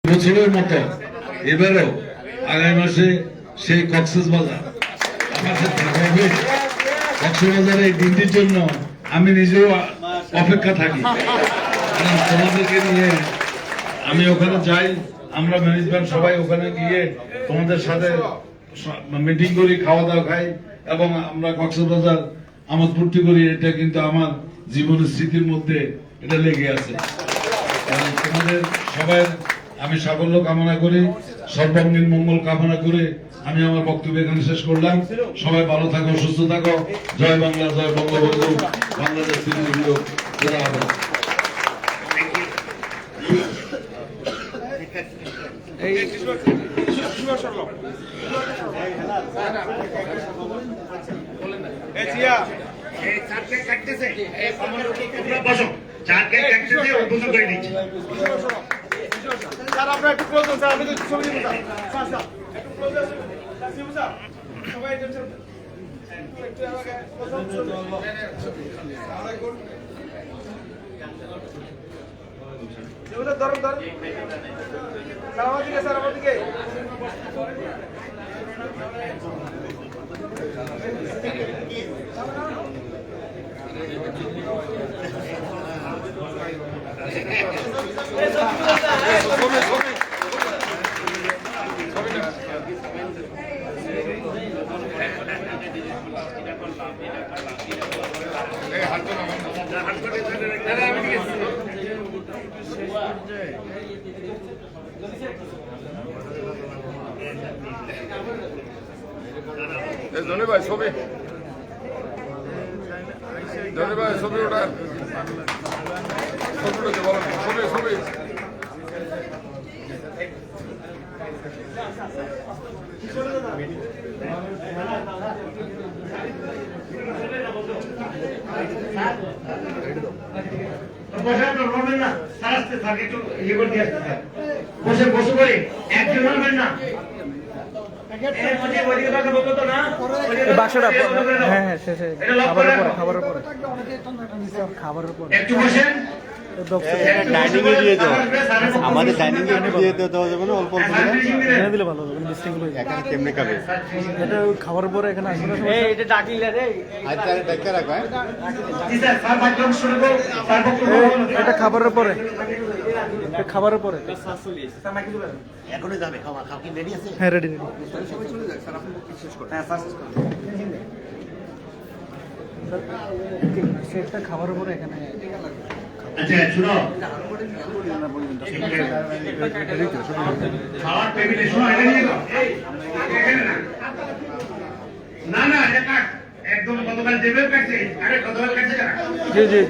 বছরের মতো এবারও আগামী মাসে সেই কক্সবাজার আমার সাথে দেখা হবে। কক্সবাজারের এই দিনটির জন্য আমি নিজেও অপেক্ষা থাকি, কারণ তোমাদেরকে নিয়ে আমি ওখানে যাই, আমরা ম্যানেজমেন্ট সবাই ওখানে গিয়ে তোমাদের সাথে মিটিং করি, খাওয়া দাওয়া খাই এবং আমরা কক্সবাজার আমোদ ফুর্তি করি। এটা কিন্তু আমার জীবনের স্মৃতির মধ্যে এটা লেগে আছে। তোমাদের সবাই আমি সাফল্য কামনা করি, সর্বাঙ্গীন মঙ্গল কামনা করে আমি আমার বক্তব্য এখানে শেষ করলাম। সবাই ভালো থাকো, সুস্থ থাকো। জয় বাংলা, জয় বঙ্গবন্ধু, বাংলাদেশ তৃণমূল। আপনারা একটু ক্লোজ হন স্যার, আমি তো ছবি নিব স্যার। স্যার স্যার একটু ক্লোজ হন স্যার, শিবু স্যার সবাই টেনশন একটু আমাকে প্রথম ছবি শিবু স্যার ধরুন ধরুন স্যার আমার দিকে, স্যার আমার দিকে। ধনী ভাই ছবি, ধনী ভাই ছবি ওটা ছবি উঠেছে, বলেন ছবি ছবি। বসে বসে করে একজন হবেন না। বাক্সটা হ্যাঁ হ্যাঁ শেষে খাবারের পরে একটু বসেন। ডাইনিং এ দিয়ে দাও, আমাদের ডাইনিং এ দিয়ে দেওয়া যাবে না? অল্প অল্প এনে দিলে ভালো হবে, ডিস্টিংগুলো এখানে কেমনে খাবে? এটা খাবারের পরে এখানে আসবে না। এটা ডাকলিলে রে আচ্ছা ডাক্তার রাখো। জি স্যার, স্যার মাধ্যম শুরু করব। স্যার বক্তব্য এটা খাবারের পরে, খাবারের পরে। এখনই যাবে খাওয়া, খাওয়া কি রেডি আছে? হ্যাঁ রেডি রেডি। হ্যাঁ স্যার সেটা খাবারের পরে এখানে। আচ্ছা শুনো, খাওয়ার টেবিলে শোনো, এটা নিয়ে যাও। এখানে না না না, এটা কাট একদম। গতকাল দেবেও কাটছে, আরে গতকাল কাটছে কারা? জি জি।